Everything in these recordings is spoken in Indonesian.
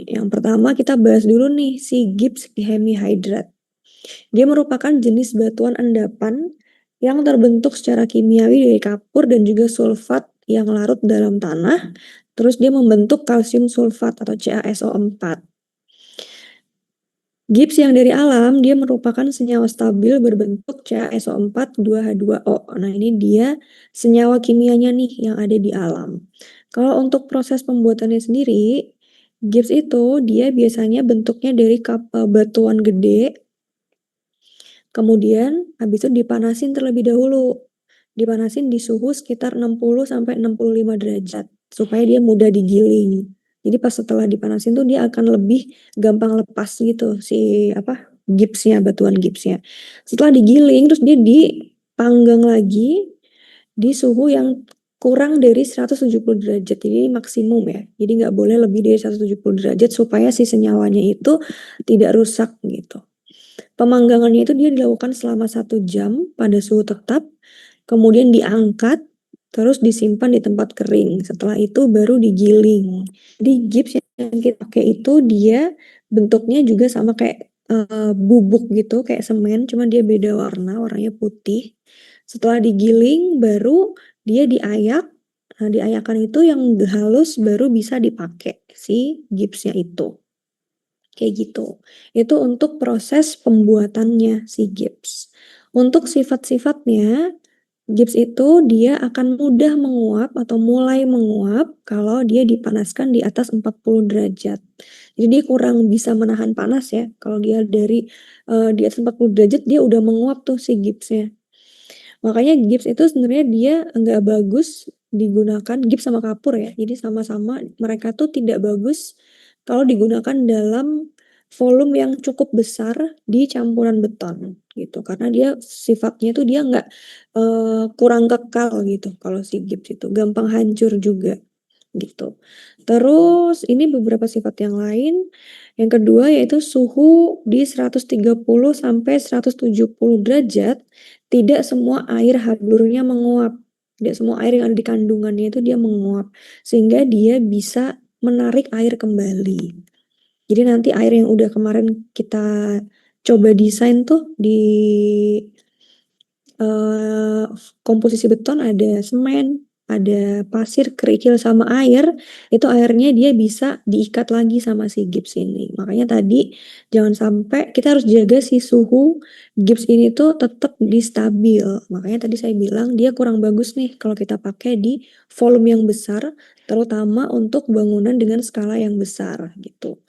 Yang pertama kita bahas dulu nih si Gibbs hemihydrite. Dia merupakan jenis batuan endapan yang terbentuk secara kimiawi dari kapur dan juga sulfat yang larut dalam tanah. Terus dia membentuk kalsium sulfat atau CaSO4. Gibbs yang dari alam, dia merupakan senyawa stabil berbentuk CaSO4 2H2O. Nah, ini dia senyawa kimianya nih yang ada di alam. Kalau untuk proses pembuatannya sendiri, Gibbs itu dia biasanya bentuknya dari batuan gede, kemudian habis itu dipanasin terlebih dahulu. Dipanasin di suhu sekitar 60-65 derajat supaya dia mudah digiling. Jadi pas setelah dipanasin tuh dia akan lebih gampang lepas gitu si gipsnya, batuan gipsnya. Setelah digiling terus dia dipanggang lagi di suhu yang kurang dari 170 derajat. Jadi maksimum ya. Jadi nggak boleh lebih dari 170 derajat supaya si senyawanya itu tidak rusak gitu. Pemanggangannya itu dia dilakukan selama 1 jam pada suhu tetap, kemudian diangkat, terus disimpan di tempat kering. Setelah itu baru digiling. Jadi gips yang kita pakai itu dia bentuknya juga sama kayak bubuk gitu, kayak semen, cuma dia beda warna, warnanya putih. Setelah digiling, baru dia diayak. Nah, diayakan itu yang halus baru bisa dipakai si gipsnya itu. Kayak gitu. Itu untuk proses pembuatannya si gips. Untuk sifat-sifatnya, gips itu dia akan mudah menguap atau mulai menguap kalau dia dipanaskan di atas 40 derajat. Jadi dia kurang bisa menahan panas ya. Kalau dia dari di atas 40 derajat dia udah menguap tuh si gipsnya. Makanya gips itu sebenarnya dia nggak bagus digunakan gips sama kapur ya. Jadi sama-sama mereka tuh tidak bagus kalau digunakan dalam volume yang cukup besar di campuran beton gitu. Karena dia sifatnya tuh dia nggak kurang kekal gitu kalau si gips itu gampang hancur juga gitu. Terus ini beberapa sifat yang lain. Yang kedua yaitu suhu di 130 sampai 170 derajat. Tidak semua air hablurnya menguap. Tidak semua air yang ada di kandungannya itu dia menguap. Sehingga dia bisa menarik air kembali. Jadi nanti air yang udah kemarin kita coba desain tuh di komposisi beton ada semen, ada pasir, kerikil, sama air, itu airnya dia bisa diikat lagi sama si gips ini. Makanya tadi jangan sampai kita harus jaga si suhu gips ini tuh tetap di stabil. Makanya tadi saya bilang dia kurang bagus nih kalau kita pakai di volume yang besar, terutama untuk bangunan dengan skala yang besar gitu.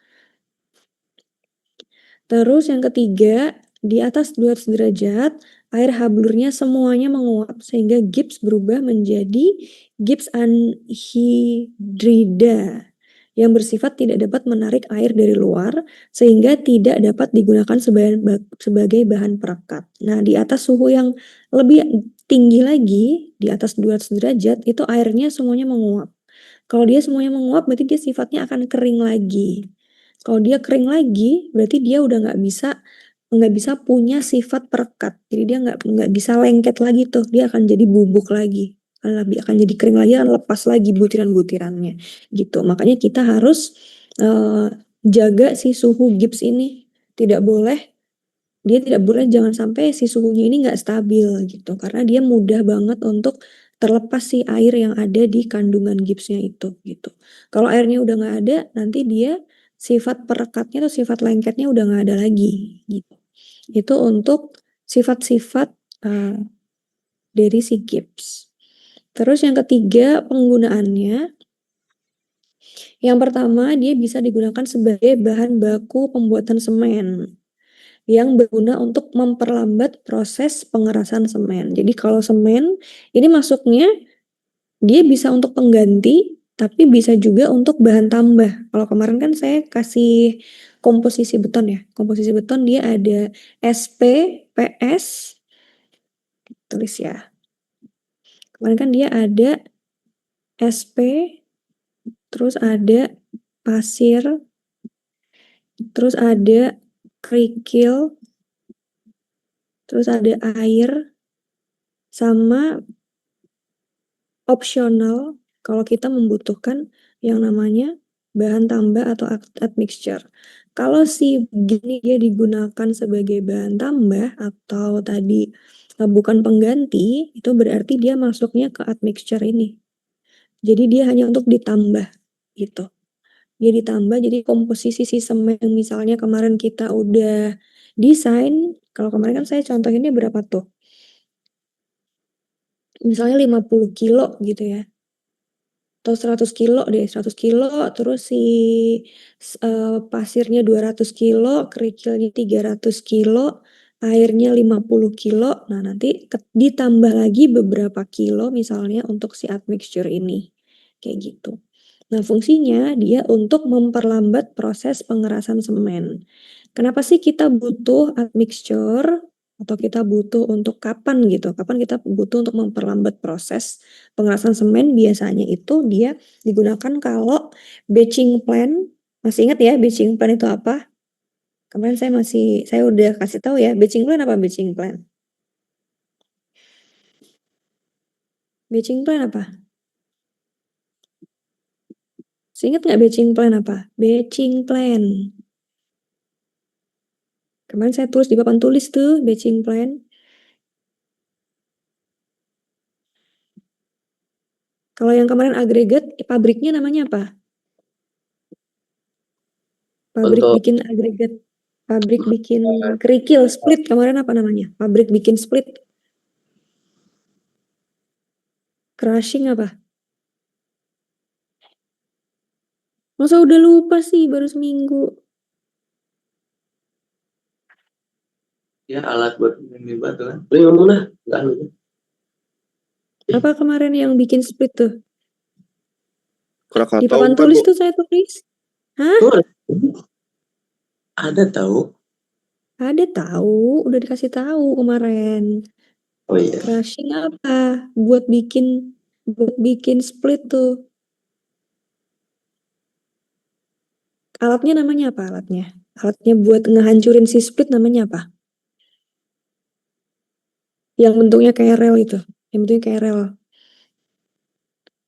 Terus yang ketiga, di atas 200 derajat, air hablurnya semuanya menguap sehingga gips berubah menjadi gips anhidrida yang bersifat tidak dapat menarik air dari luar sehingga tidak dapat digunakan sebagai bahan perekat. Nah, di atas suhu yang lebih tinggi lagi, di atas 200 derajat, itu airnya semuanya menguap. Kalau dia semuanya menguap, berarti dia sifatnya akan kering lagi. Kalau dia kering lagi, berarti dia udah nggak bisa punya sifat perekat. Jadi dia nggak bisa lengket lagi tuh. Dia akan jadi bubuk lagi. Akan jadi kering lagi, akan lepas lagi butiran-butirannya. Gitu. Makanya kita harus jaga si suhu gips ini. Dia tidak boleh jangan sampai si suhunya ini nggak stabil gitu. Karena dia mudah banget untuk terlepas si air yang ada di kandungan gipsnya itu gitu. Kalau airnya udah nggak ada, nanti dia sifat perekatnya atau sifat lengketnya udah nggak ada lagi gitu. Itu untuk sifat-sifat dari si gips. Terus yang ketiga penggunaannya. Yang pertama dia bisa digunakan sebagai bahan baku pembuatan semen yang berguna untuk memperlambat proses pengerasan semen. Jadi kalau semen ini masuknya dia bisa untuk pengganti, tapi bisa juga untuk bahan tambah. Kalau kemarin kan saya kasih komposisi beton ya. Komposisi beton dia ada SP, PS, tulis ya. Kemarin kan dia ada SP, terus ada pasir, terus ada kerikil, terus ada air, sama opsional kalau kita membutuhkan yang namanya bahan tambah atau admixture. Kalau si gini dia digunakan sebagai bahan tambah atau tadi bukan pengganti, itu berarti dia masuknya ke admixture ini. Jadi dia hanya untuk ditambah gitu. Dia ditambah, jadi komposisi si semen yang misalnya kemarin kita udah desain, kalau kemarin kan saya contohinnya berapa tuh? Misalnya 50 kilo gitu ya. Atau 100 kilo deh, 100 kilo, terus si pasirnya 200 kilo, kerikilnya 300 kilo, airnya 50 kilo. Nah, nanti ditambah lagi beberapa kilo misalnya untuk si admixture ini. Kayak gitu. Nah, fungsinya dia untuk memperlambat proses pengerasan semen. Kenapa sih kita butuh admixture atau kita butuh untuk kapan gitu? Kapan kita butuh untuk memperlambat proses pengerasan semen? Biasanya itu dia digunakan kalau batching plan. Masih ingat ya batching plan itu apa? Kemarin saya udah kasih tahu ya, batching plan apa batching plan? Batching plan apa? Ingat nggak batching plan apa? Batching plan. Kemarin saya tulis di papan tulis tuh batching plan. Kalau yang kemarin agregat, pabriknya namanya apa? Pabrik Untuk bikin agregat, pabrik bikin kerikil, split kemarin apa namanya? Pabrik bikin split. Crushing apa? Masa udah lupa sih, baru seminggu. ya alat buat bimbing batu kan. Lu ngomong dah, enggak lu. Apa kemarin yang bikin split tuh? Di Krakatau papan bukan, tulis Bu? tuh saya tulis. Hah? Tuh ada tahu. Ada tahu, udah dikasih tahu kemarin. Oh iya. Crushing apa? Buat bikin split tuh. Alatnya namanya apa alatnya? Alatnya buat ngehancurin si split namanya apa? Yang bentuknya kayak rel itu. Yang bentuknya kayak rel.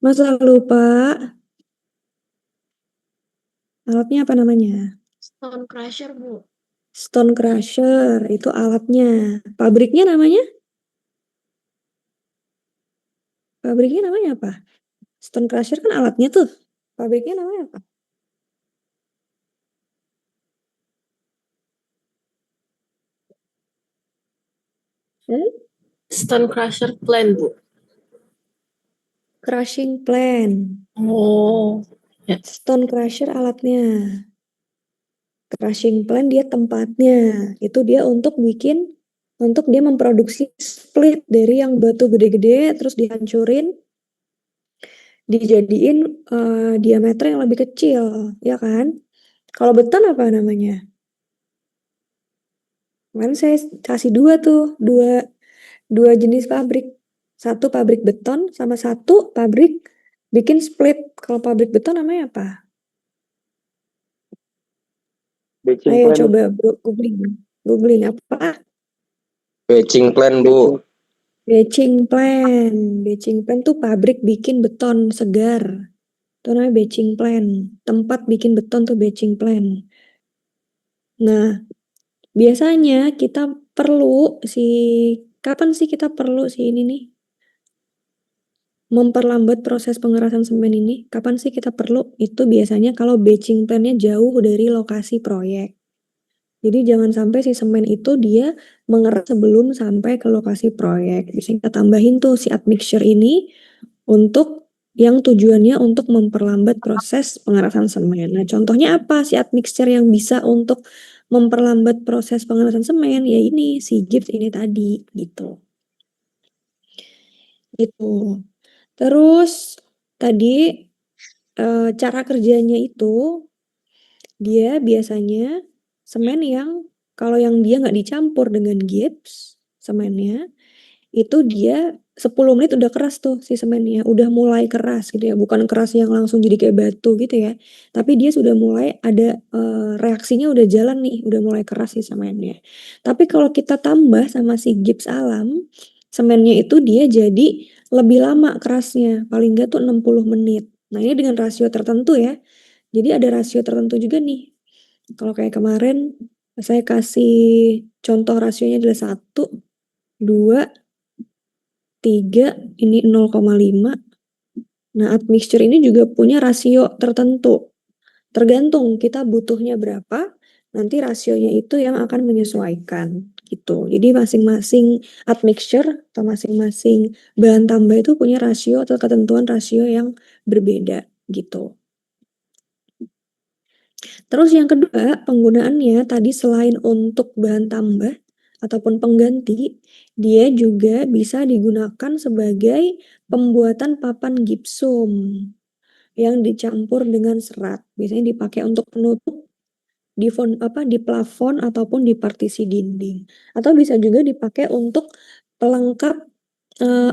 Masa lupa? Alatnya apa namanya? Stone Crusher, Bu. Stone Crusher, itu alatnya. Pabriknya namanya? Pabriknya namanya apa? Stone Crusher kan alatnya tuh. Pabriknya namanya apa? Stone Crusher Plan, Bu. Crushing Plant. Oh. Stone Crusher alatnya. Crushing Plant dia tempatnya. Itu dia untuk dia memproduksi split dari yang batu gede-gede terus dihancurin, dijadiin diameter yang lebih kecil, ya kan? Kalau beton apa namanya? Kemarin saya kasih dua jenis pabrik. Satu pabrik beton sama satu pabrik bikin split. Kalau pabrik beton namanya apa? Batching Ayo plan. coba googling. Googling apa? Batching plan, Bu. Batching plant. Batching plant tuh pabrik bikin beton segar. Itu namanya batching plant. Tempat bikin beton tuh batching plant. Nah, biasanya kita perlu kapan sih kita perlu ini nih? Memperlambat proses pengerasan semen ini. Kapan sih kita perlu? Itu biasanya kalau batching plan-nya jauh dari lokasi proyek. Jadi jangan sampai si semen itu dia mengeras sebelum sampai ke lokasi proyek. Bisa kita tambahin tuh si admixture ini untuk yang tujuannya untuk memperlambat proses pengerasan semen. Nah, contohnya apa si admixture yang bisa untuk memperlambat proses pengerasan semen? Ya ini si Gibbs ini tadi gitu. Gitu. Terus tadi cara kerjanya itu dia biasanya semen yang kalau yang dia nggak dicampur dengan gips semennya itu dia 10 menit udah keras tuh si semennya, udah mulai keras gitu ya, bukan keras yang langsung jadi kayak batu gitu ya, tapi dia sudah mulai ada reaksinya udah jalan nih, udah mulai keras si semennya. Tapi kalau kita tambah sama si gips alam, semennya itu dia jadi lebih lama kerasnya, paling nggak tuh 60 menit. Nah ini dengan rasio tertentu ya, Jadi ada rasio tertentu juga nih. Kalau kayak kemarin saya kasih contoh rasionya adalah 1, 2, 3, ini 0,5. Nah, admixture ini juga punya rasio tertentu. Tergantung kita butuhnya berapa, nanti rasionya itu yang akan menyesuaikan gitu. Jadi masing-masing admixture atau masing-masing bahan tambah itu punya rasio atau ketentuan rasio yang berbeda gitu. Terus yang kedua, penggunaannya tadi selain untuk bahan tambah ataupun pengganti, dia juga bisa digunakan sebagai pembuatan papan gipsum yang dicampur dengan serat. Biasanya dipakai untuk penutup di plafon ataupun di partisi dinding. Atau bisa juga dipakai untuk pelengkap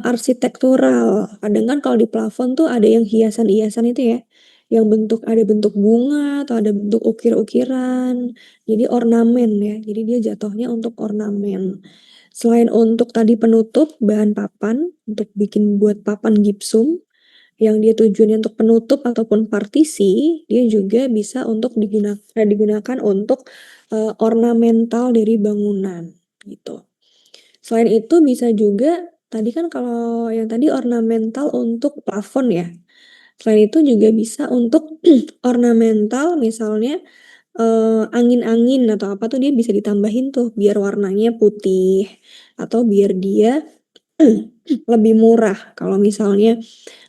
arsitektural. Kadang kan kalau di plafon tuh ada yang hiasan-hiasan itu ya, yang ada bentuk bunga atau ada bentuk ukir-ukiran. Jadi ornamen ya. Jadi dia jatuhnya untuk ornamen. Selain untuk tadi penutup bahan papan untuk buat papan gipsum yang dia tujuannya untuk penutup ataupun partisi, dia juga bisa untuk digunakan untuk ornamental dari bangunan gitu. Selain itu bisa juga tadi kan kalau yang tadi ornamental untuk plafon ya. Selain itu juga bisa untuk ornamental misalnya angin-angin atau apa tuh dia bisa ditambahin tuh biar warnanya putih atau biar dia lebih murah. Kalau misalnya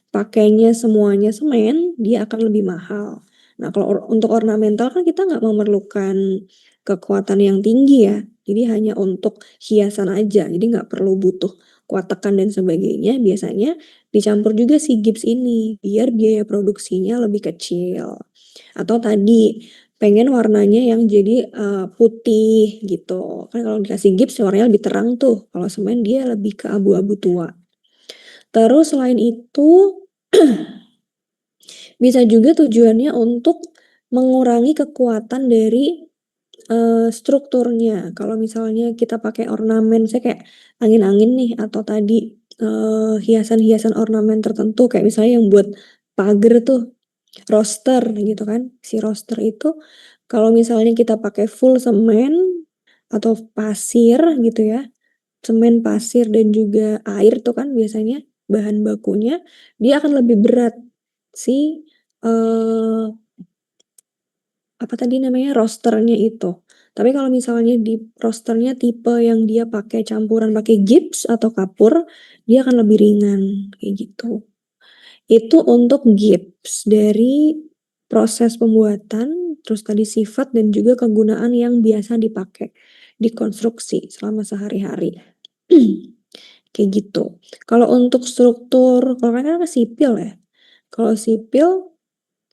pakainya semuanya semen, dia akan lebih mahal. Nah, kalau untuk ornamental kan kita nggak memerlukan kekuatan yang tinggi ya. Jadi hanya untuk hiasan aja. Jadi nggak perlu butuh kuat tekan dan sebagainya. Biasanya dicampur juga si gips ini biar biaya produksinya lebih kecil. Atau tadi pengen warnanya yang jadi putih gitu. Kan kalau dikasih gips warnanya lebih terang tuh. Kalau semen dia lebih ke abu-abu tua. Terus selain itu bisa juga tujuannya untuk mengurangi kekuatan dari strukturnya. Kalau misalnya kita pakai ornamen, saya kayak angin-angin nih atau tadi hiasan-hiasan ornamen tertentu kayak misalnya yang buat pagar tuh, roster gitu kan. Si roster itu kalau misalnya kita pakai full semen atau pasir gitu ya, semen, pasir, dan juga air tuh kan biasanya bahan bakunya, dia akan lebih berat si apa tadi namanya, rosternya itu. Tapi kalau misalnya di rosternya tipe yang dia pakai campuran pakai gips atau kapur, dia akan lebih ringan kayak gitu. Itu untuk gips dari proses pembuatan, terus tadi sifat dan juga kegunaan yang biasa dipakai di konstruksi selama sehari-hari. Kayak gitu. Kalau untuk struktur, kalau kan sipil ya. Kalau sipil,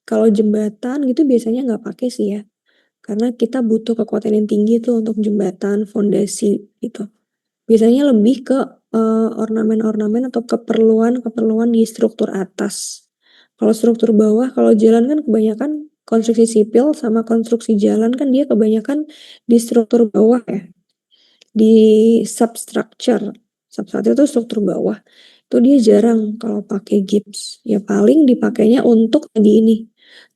kalau jembatan gitu biasanya nggak pakai sih ya. Karena kita butuh kekuatan yang tinggi tuh untuk jembatan, fondasi gitu. Biasanya lebih ke ornamen-ornamen atau keperluan-keperluan di struktur atas. Kalau struktur bawah, kalau jalan kan kebanyakan konstruksi sipil sama konstruksi jalan kan dia kebanyakan di struktur bawah ya. Di substructure. Substructure itu struktur bawah. Itu dia jarang kalau pakai gips. Ya paling dipakainya untuk tadi ini.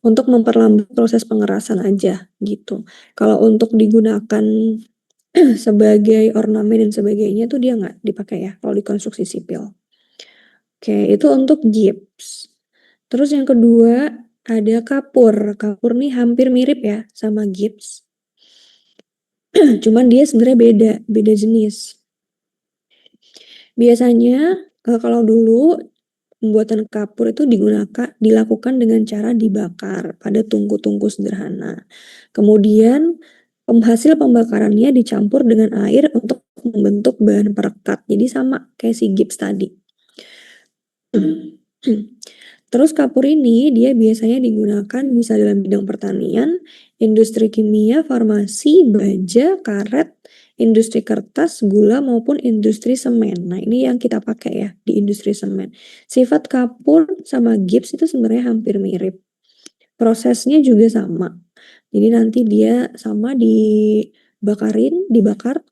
Untuk memperlambat proses pengerasan aja gitu. Kalau untuk digunakan sebagai ornamen dan sebagainya tuh dia nggak dipakai ya kalau di konstruksi sipil. Oke, itu untuk gips. Terus yang kedua ada kapur. Kapur nih hampir mirip ya sama gips. Cuman dia sebenarnya beda jenis. Biasanya kalau dulu pembuatan kapur itu dilakukan dengan cara dibakar pada tungku-tungku sederhana. Kemudian hasil pembakarannya dicampur dengan air untuk membentuk bahan perekat. Jadi sama kayak si gips tadi. Terus kapur ini dia biasanya digunakan bisa dalam bidang pertanian, industri kimia, farmasi, baja, karet, industri kertas, gula maupun industri semen. Nah, ini yang kita pakai ya di industri semen. Sifat kapur sama gips itu sebenarnya hampir mirip. Prosesnya juga sama. Jadi nanti dia sama dibakar,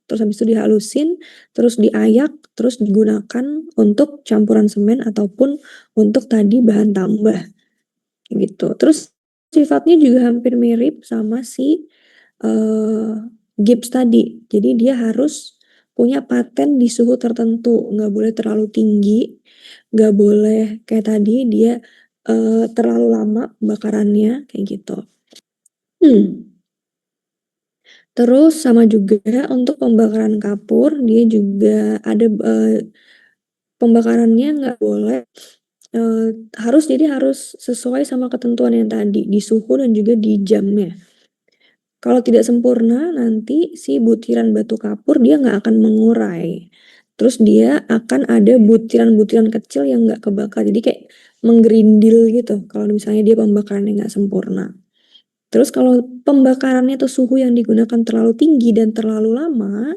terus habis itu dihalusin, terus diayak, terus digunakan untuk campuran semen ataupun untuk tadi bahan tambah gitu. Terus sifatnya juga hampir mirip sama si gips tadi. Jadi dia harus punya paten di suhu tertentu, nggak boleh terlalu tinggi, nggak boleh kayak tadi dia terlalu lama pembakarannya kayak gitu. Terus sama juga untuk pembakaran kapur, dia juga ada pembakarannya nggak boleh harus sesuai sama ketentuan yang tadi, di suhu dan juga di jamnya. Kalau tidak sempurna, nanti si butiran batu kapur dia nggak akan mengurai. Terus dia akan ada butiran-butiran kecil yang nggak kebakar, jadi kayak menggerindil gitu kalau misalnya dia pembakarannya nggak sempurna. Terus kalau pembakarannya tuh suhu yang digunakan terlalu tinggi dan terlalu lama,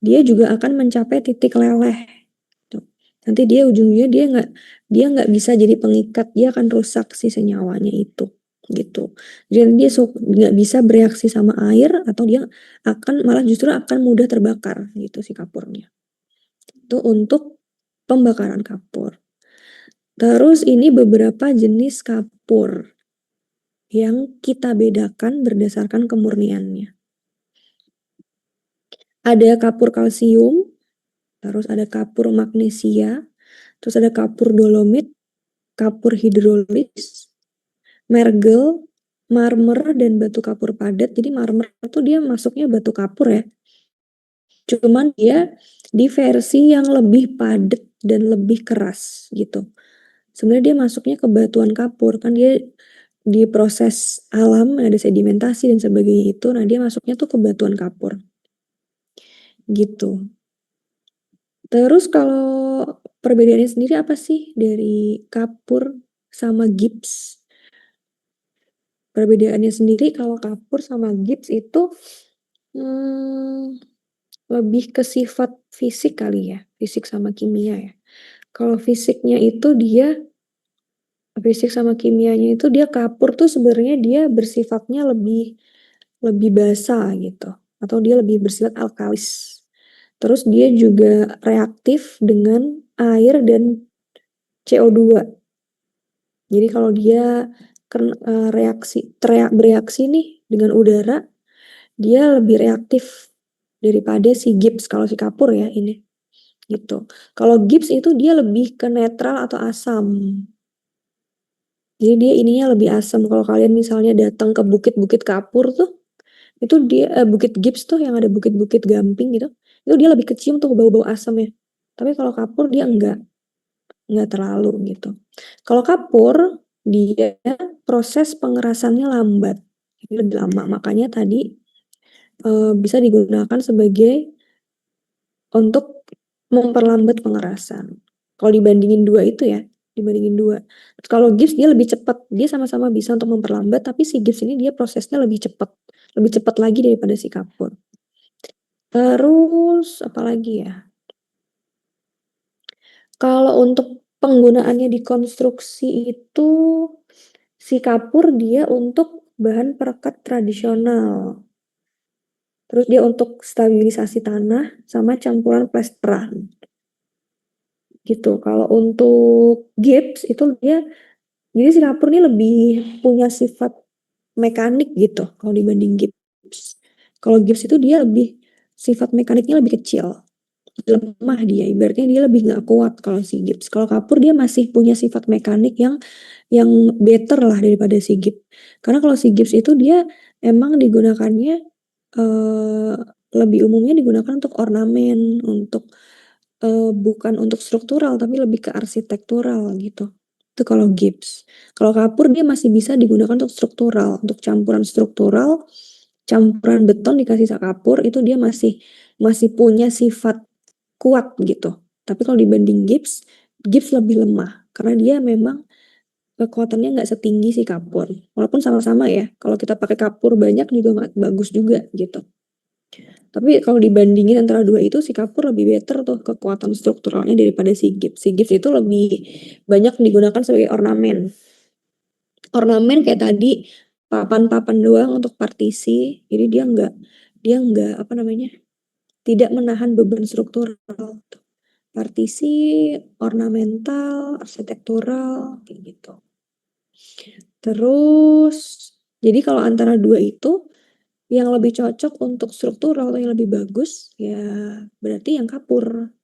dia juga akan mencapai titik leleh. Tuh. Nanti dia ujungnya dia nggak bisa jadi pengikat, dia akan rusak si senyawanya itu gitu. Jadi dia nggak bisa bereaksi sama air atau dia akan malah justru akan mudah terbakar gitu si kapurnya. Itu untuk pembakaran kapur. Terus ini beberapa jenis kapur yang kita bedakan berdasarkan kemurniannya. Ada kapur kalsium, terus ada kapur magnesia, terus ada kapur dolomit, kapur hidrolis, mergel, marmer, dan batu kapur padat. Jadi marmer itu dia masuknya batu kapur ya. Cuman dia di versi yang lebih padat dan lebih keras gitu. Sebenarnya dia masuknya ke batuan kapur, kan dia di proses alam ada sedimentasi dan sebagainya itu, nah dia masuknya tuh ke batuan kapur. Gitu. Terus kalau perbedaannya sendiri apa sih dari kapur sama gips? Perbedaannya sendiri kalau kapur sama gips itu lebih ke sifat fisik kali ya, fisik sama kimia ya. Kalau fisiknya itu fisik sama kimianya itu dia kapur tuh sebenarnya dia bersifatnya lebih basah gitu, atau dia lebih bersifat alkalis. Terus dia juga reaktif dengan air dan CO2. Jadi kalau dia bereaksi nih dengan udara, dia lebih reaktif daripada si gips kalau si kapur ya ini gitu. Kalau gips itu dia lebih ke netral atau asam. Jadi dia ininya lebih asam. Kalau kalian misalnya datang ke bukit-bukit kapur tuh, itu dia bukit gips tuh yang ada bukit-bukit gamping gitu, itu dia lebih kecium tuh bau-bau asamnya. Tapi kalau kapur dia enggak terlalu gitu. Kalau kapur dia proses pengerasannya lambat, lebih lama. Makanya tadi bisa digunakan sebagai untuk memperlambat pengerasan. Kalau dibandingin dua itu ya, dibandingin dua. Kalau gips dia lebih cepat, dia sama-sama bisa untuk memperlambat, tapi si gips ini dia prosesnya lebih cepat lagi daripada si kapur. Terus apalagi ya? Kalau untuk penggunaannya di konstruksi itu si kapur dia untuk bahan perekat tradisional. Terus dia untuk stabilisasi tanah sama campuran plesteran. Gitu. Kalau untuk gips itu dia jadi si kapur ini lebih punya sifat mekanik gitu kalau dibanding gips. Kalau gips itu dia lebih sifat mekaniknya lebih kecil. Lemah dia, ibaratnya dia lebih nggak kuat kalau si gips. Kalau kapur dia masih punya sifat mekanik yang better lah daripada si gips. Karena kalau si gips itu dia emang digunakannya lebih umumnya digunakan untuk ornamen, untuk bukan untuk struktural tapi lebih ke arsitektural gitu. Itu kalau gips. Kalau kapur dia masih bisa digunakan untuk struktural, untuk campuran struktural, campuran beton dikasih kapur itu dia masih punya sifat kuat gitu. Tapi kalau dibanding gips lebih lemah karena dia memang kekuatannya nggak setinggi si kapur. Walaupun sama-sama ya, kalau kita pakai kapur banyak juga nggak bagus juga gitu. Tapi kalau dibandingin antara dua itu si kapur lebih better tuh kekuatan strukturalnya daripada si gips. Si gips itu lebih banyak digunakan sebagai ornamen. Ornamen kayak tadi papan-papan doang untuk partisi. Jadi dia nggak apa namanya? Tidak menahan beban struktural. Partisi, ornamental, arsitektural kayak gitu. Terus Jadi kalau antara dua itu, yang lebih cocok untuk struktural atau yang lebih bagus, ya berarti yang kapur.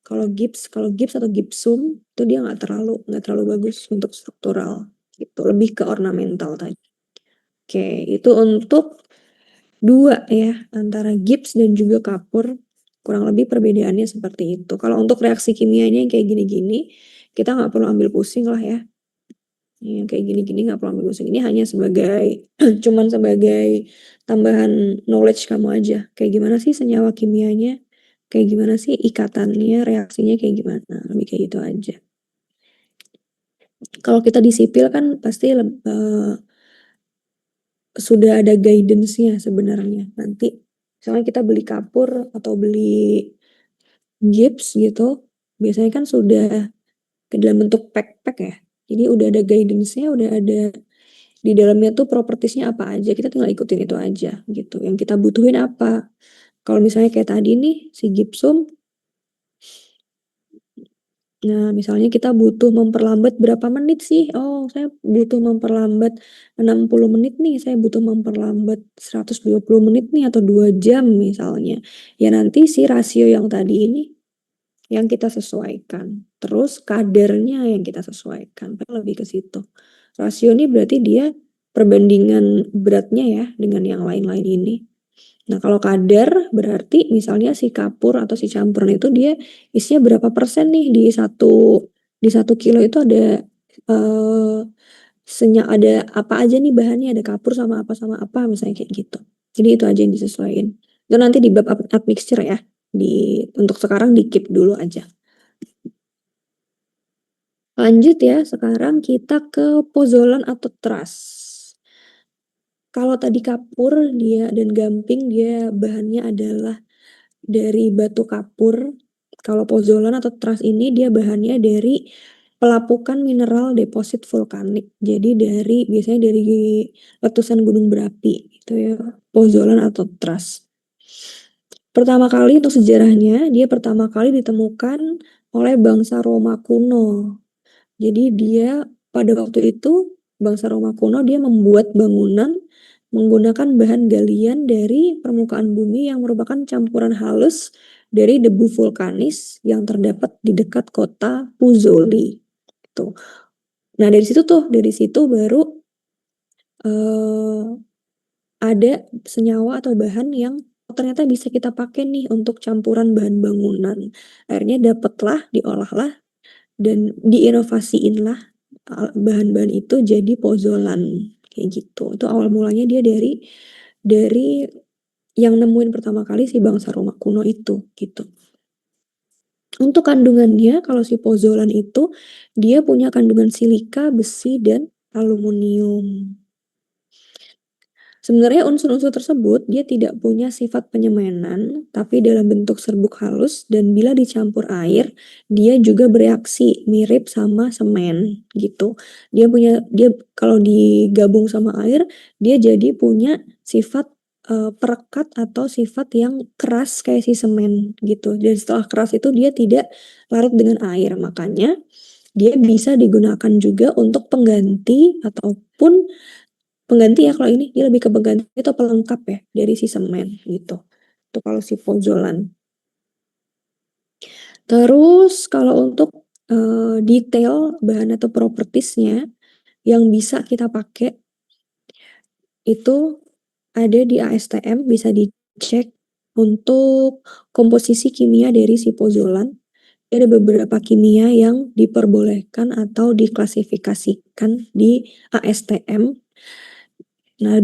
Kalau gips atau gipsum itu dia nggak terlalu bagus untuk struktural gitu, lebih ke ornamental tadi. Oke, itu untuk dua ya, antara gips dan juga kapur. Kurang lebih perbedaannya seperti itu. Kalau untuk reaksi kimianya yang kayak gini-gini, kita nggak perlu ambil pusing lah ya. Yang kayak gini-gini nggak perlu ambil pusing. Ini hanya sebagai cuman sebagai tambahan knowledge kamu aja. Kayak gimana sih senyawa kimianya? Kayak gimana sih ikatannya, reaksinya kayak gimana? Lebih kayak gitu aja. Kalau kita di sipil kan pasti sudah ada guidance-nya sebenarnya. Nanti misalnya kita beli kapur atau beli gips gitu, biasanya kan sudah ke dalam bentuk pack ya. Jadi udah ada guidance-nya, udah ada di dalamnya tuh propertiesnya apa aja, kita tinggal ikutin itu aja gitu. Yang kita butuhin apa. Kalau misalnya kayak tadi nih, si gipsum, nah misalnya kita butuh memperlambat berapa menit sih? Oh, saya butuh memperlambat 60 menit nih, saya butuh memperlambat 120 menit nih atau 2 jam misalnya. Ya nanti si rasio yang tadi ini yang kita sesuaikan. Terus kadarnya yang kita sesuaikan. Lebih ke situ. Rasio ini berarti dia perbandingan beratnya ya dengan yang lain-lain ini. Nah, kalau kadar berarti misalnya si kapur atau si campuran itu dia isinya berapa persen nih di satu kilo itu ada ada apa aja nih bahannya, ada kapur sama apa misalnya kayak gitu. Jadi itu aja yang disesuaikan. Itu nanti di bab admixture ya. Untuk sekarang di keep dulu aja. Lanjut ya, sekarang kita ke pozolan atau truss. Kalau tadi kapur dia dan gamping dia bahannya adalah dari batu kapur. Kalau pozolan atau truss ini dia bahannya dari pelapukan mineral deposit vulkanik. Jadi biasanya dari letusan gunung berapi gitu ya, pozolan atau truss. Pertama kali untuk sejarahnya, dia pertama kali ditemukan oleh bangsa Roma kuno. Jadi dia pada waktu itu bangsa Roma kuno dia membuat bangunan menggunakan bahan galian dari permukaan bumi yang merupakan campuran halus dari debu vulkanis yang terdapat di dekat kota Puzzoli. Tuh. Nah dari situ baru ada senyawa atau bahan yang ternyata bisa kita pakai nih untuk campuran bahan bangunan. Akhirnya diolahlah dan diinovasiinlah bahan-bahan itu jadi pozolan kayak gitu. Itu awal mulanya dia dari yang nemuin pertama kali si bangsa Roma kuno itu gitu. Untuk kandungannya kalau si pozolan itu dia punya kandungan silika, besi dan aluminium. Sebenarnya unsur-unsur tersebut dia tidak punya sifat penyemanan, tapi dalam bentuk serbuk halus dan bila dicampur air, dia juga bereaksi mirip sama semen gitu. Dia kalau digabung sama air, dia jadi punya sifat perekat atau sifat yang keras kayak si semen gitu. Dan setelah keras itu dia tidak larut dengan air, makanya dia bisa digunakan juga untuk pengganti ataupun pengganti ya kalau ini dia lebih ke pengganti atau pelengkap ya dari si semen gitu. Itu kalau si pozolan. Terus kalau untuk detail bahan atau propertiesnya yang bisa kita pakai itu ada di ASTM, bisa dicek untuk komposisi kimia dari si pozolan. Ada beberapa kimia yang diperbolehkan atau diklasifikasikan di ASTM. Nah,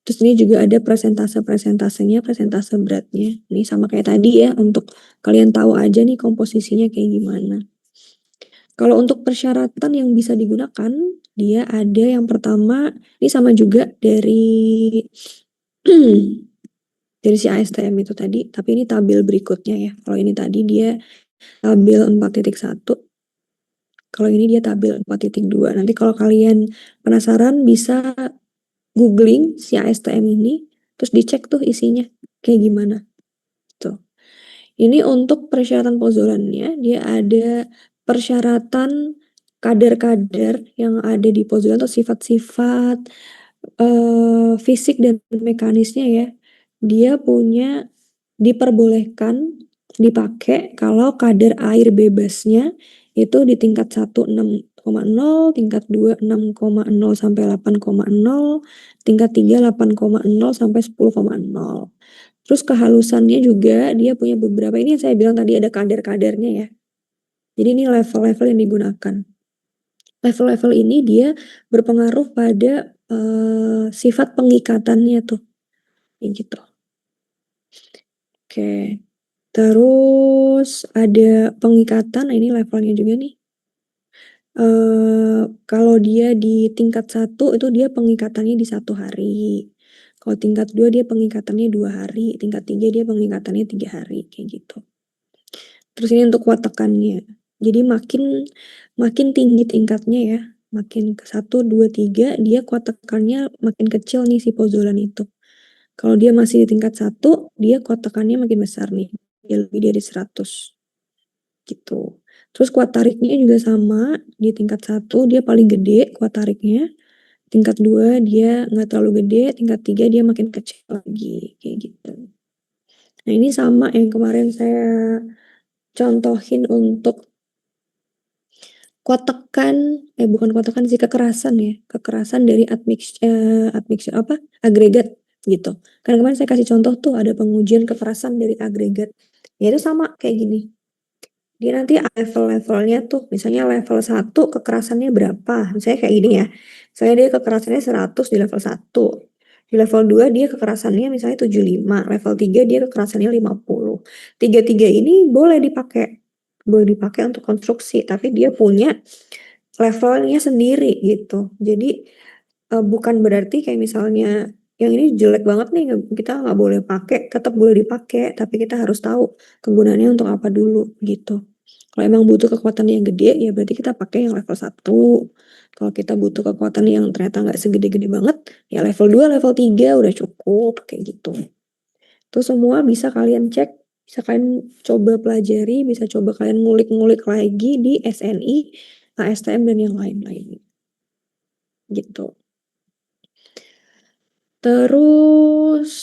terus ini juga ada presentase-presentasenya, presentase beratnya. Ini sama kayak tadi ya, untuk kalian tahu aja nih komposisinya kayak gimana. Kalau untuk persyaratan yang bisa digunakan, dia ada yang pertama, ini sama juga dari dari si ASTM itu tadi, tapi ini tabel berikutnya ya. Kalau ini tadi dia tabel 4.1, kalau ini dia tabel 4.2. Nanti kalau kalian penasaran bisa googling si ASTM ini, terus dicek tuh isinya kayak gimana. Tuh. Ini untuk persyaratan pozolannya, dia ada persyaratan kadar-kadar yang ada di pozolan atau sifat-sifat fisik dan mekanisnya ya, dia punya diperbolehkan dipakai kalau kadar air bebasnya itu di tingkat 1 6,0, tingkat 2 6,0 sampai 8,0, tingkat 3 8,0 sampai 10,0. Terus kehalusannya juga dia punya beberapa, ini yang saya bilang tadi ada kadar-kadarnya ya. Jadi ini level-level yang digunakan. Level-level ini dia berpengaruh pada sifat pengikatannya tuh, kayak gitu. Oke, terus ada pengikatan, nah ini levelnya juga nih. Kalau dia di tingkat 1 itu dia pengikatannya di 1 hari. Kalau tingkat 2 dia pengikatannya 2 hari, tingkat 3 dia pengikatannya 3 hari, kayak gitu. Terus ini untuk kuat tekannya. Jadi makin tinggi tingkatnya ya, makin ke 1, 2, 3 dia kuat tekannya makin kecil nih si pozolan itu. Kalau dia masih di tingkat 1, dia kuat tekannya makin besar nih, dia lebih dari 100. Gitu. Terus kuat tariknya juga sama, di tingkat 1 dia paling gede kuat tariknya, tingkat 2 dia nggak terlalu gede, tingkat 3 dia makin kecil lagi, kayak gitu. Nah ini sama yang kemarin saya contohin untuk kuat tekan, bukan kuat tekan sih, kekerasan ya, kekerasan dari admixture apa, agregat gitu. Karena kemarin saya kasih contoh tuh ada pengujian kekerasan dari agregat, ya itu sama kayak gini. Dia nanti level-levelnya tuh, misalnya level 1 kekerasannya berapa, misalnya kayak gini ya, misalnya dia kekerasannya 100 di level 1, di level 2 dia kekerasannya misalnya 75, level 3 dia kekerasannya 50. Tiga-tiga ini boleh dipakai untuk konstruksi, tapi dia punya levelnya sendiri gitu. Jadi bukan berarti kayak misalnya yang ini jelek banget nih, kita nggak boleh pakai, tetap boleh dipakai, tapi kita harus tahu kegunaannya untuk apa dulu gitu. Kalau emang butuh kekuatan yang gede, ya berarti kita pakai yang level 1. Kalau kita butuh kekuatan yang ternyata nggak segede-gede banget, ya level 2, level 3 udah cukup, kayak gitu. Itu semua bisa kalian cek, bisa kalian coba pelajari, bisa coba kalian ngulik-ngulik lagi di SNI, ASTM, dan yang lain-lain. Gitu. Terus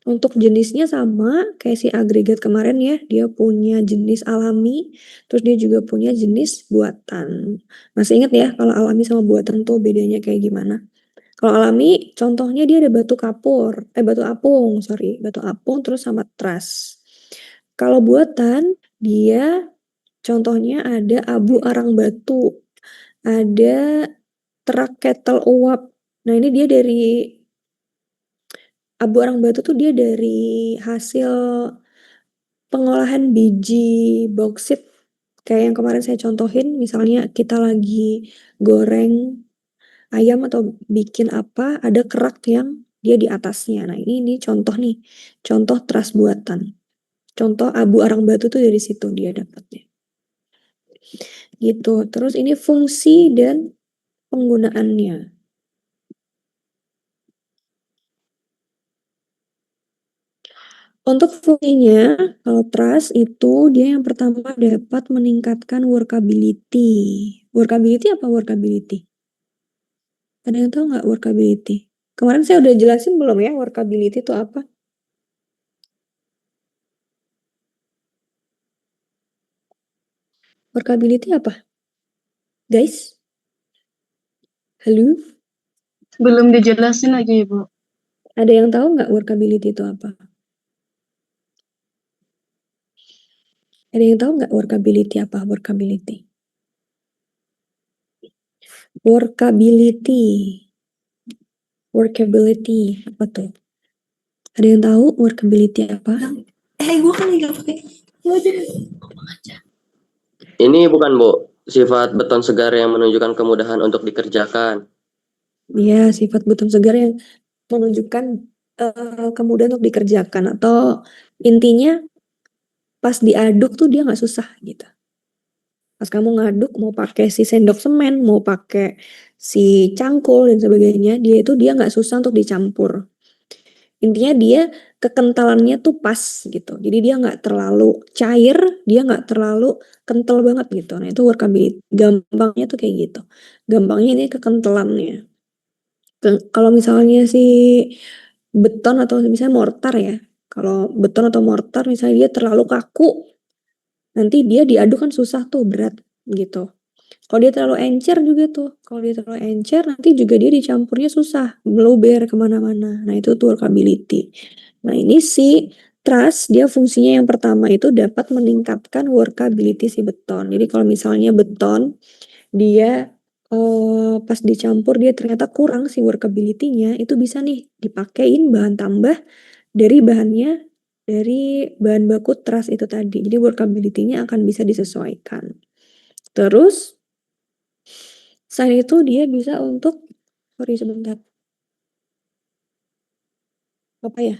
untuk jenisnya sama kayak si agregat kemarin ya, dia punya jenis alami, terus dia juga punya jenis buatan. Masih ingat ya kalau alami sama buatan tuh bedanya kayak gimana? Kalau alami contohnya dia ada batu apung terus sama trust. Kalau buatan dia contohnya ada abu arang batu, ada terak kettle uap. Nah ini dia dari abu arang batu tuh dia dari hasil pengolahan biji bauksit. Kayak yang kemarin saya contohin, misalnya kita lagi goreng ayam atau bikin apa, ada kerak yang dia di atasnya. Nah ini contoh nih, contoh teras buatan. Contoh abu arang batu tuh dari situ dia dapatnya. Gitu. Terus ini fungsi dan penggunaannya. Untuk fungsinya, kalau trust itu dia yang pertama dapat meningkatkan workability. Workability apa workability? Ada yang tahu nggak workability? Kemarin saya udah jelasin belum ya workability itu apa? Workability apa? Guys? Halo? Belum dijelasin lagi, Ibu. Ada yang tahu nggak workability itu apa? Ada yang tahu nggak workability apa? Workability. Workability. Workability. Apa tuh? Ada yang tahu workability apa? Gue kan lagi gak pakai. Ini bukan Bu, sifat beton segar yang menunjukkan kemudahan untuk dikerjakan. Iya, sifat beton segar yang menunjukkan kemudahan untuk dikerjakan, atau intinya pas diaduk tuh dia nggak susah gitu. Pas kamu ngaduk mau pakai si sendok semen, mau pakai si cangkul dan sebagainya, dia nggak susah untuk dicampur. Intinya dia kekentalannya tuh pas gitu. Jadi dia nggak terlalu cair, dia nggak terlalu kental banget gitu. Nah itu workability. Gampangnya tuh kayak gitu. Gampangnya ini kekentalannya. Kalau misalnya si beton atau misalnya mortar ya, kalau beton atau mortar misalnya dia terlalu kaku, nanti dia diaduk kan susah tuh, berat gitu. Kalau dia terlalu encer juga tuh, kalau dia terlalu encer nanti juga dia dicampurnya susah, meluber kemana-mana. Nah itu tuh workability. Nah ini si truss dia fungsinya yang pertama itu dapat meningkatkan workability si beton. Jadi kalau misalnya beton dia pas dicampur dia ternyata kurang si workability-nya, itu bisa nih dipakein bahan tambah dari bahan baku truss itu tadi. Jadi workability-nya akan bisa disesuaikan. Terus selain itu dia bisa untuk, sorry sebentar, apa ya?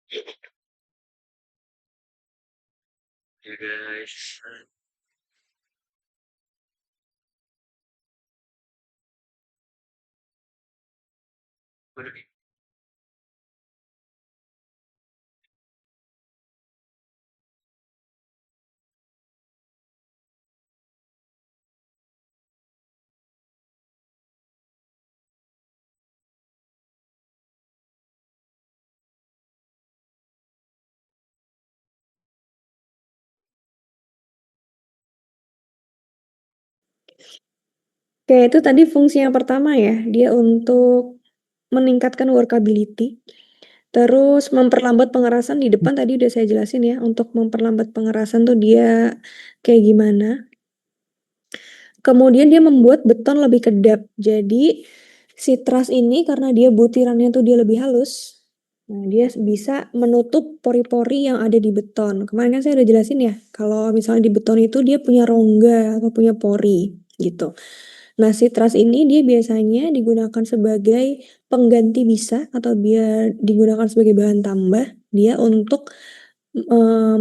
Ya guys. Oke, itu tadi fungsi yang pertama ya, dia untuk meningkatkan workability. Terus memperlambat pengerasan di depan tadi udah saya jelasin ya, untuk memperlambat pengerasan tuh dia kayak gimana. Kemudian dia membuat beton lebih kedap. Jadi si truss ini karena dia butirannya tuh dia lebih halus, nah dia bisa menutup pori-pori yang ada di beton. Kemarin kan saya udah jelasin ya, kalau misalnya di beton itu dia punya rongga atau punya pori gitu. Nah si truss ini dia biasanya digunakan sebagai pengganti bisa atau dia digunakan sebagai bahan tambah dia untuk